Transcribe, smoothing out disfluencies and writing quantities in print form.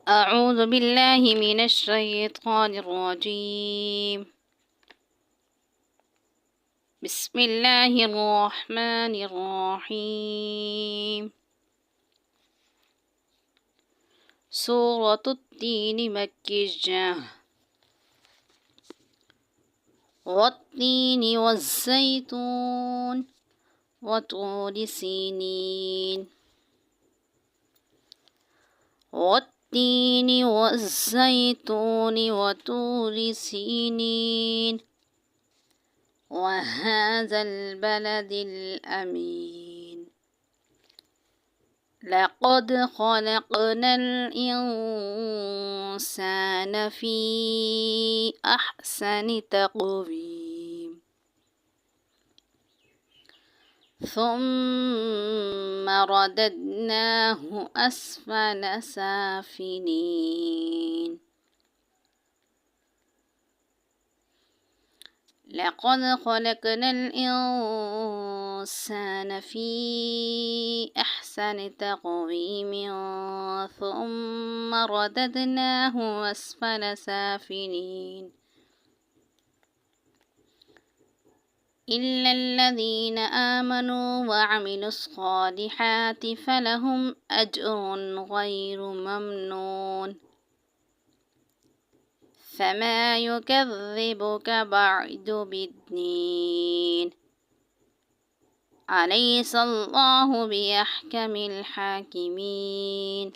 أعوذ بالله من الشيطان الرجيم. بسم الله الرحمن الرحيم. سورة التين مكية. والتين والزيتون وطور سينين. والتين والزيتون وطور سينين وهذا البلد الأمين. لقد خلقنا الإنسان في أحسن تقويم ثم رددناه أسفل سافلين. لقد خلقنا الإنسان في أحسن تقويم ثم رددناه أسفل سافلين إلا الذين آمنوا وعملوا الصالحات فلهم أجر غير ممنون. فما يكذبك بعد بالدين. أليس الله بأحكم الحاكمين.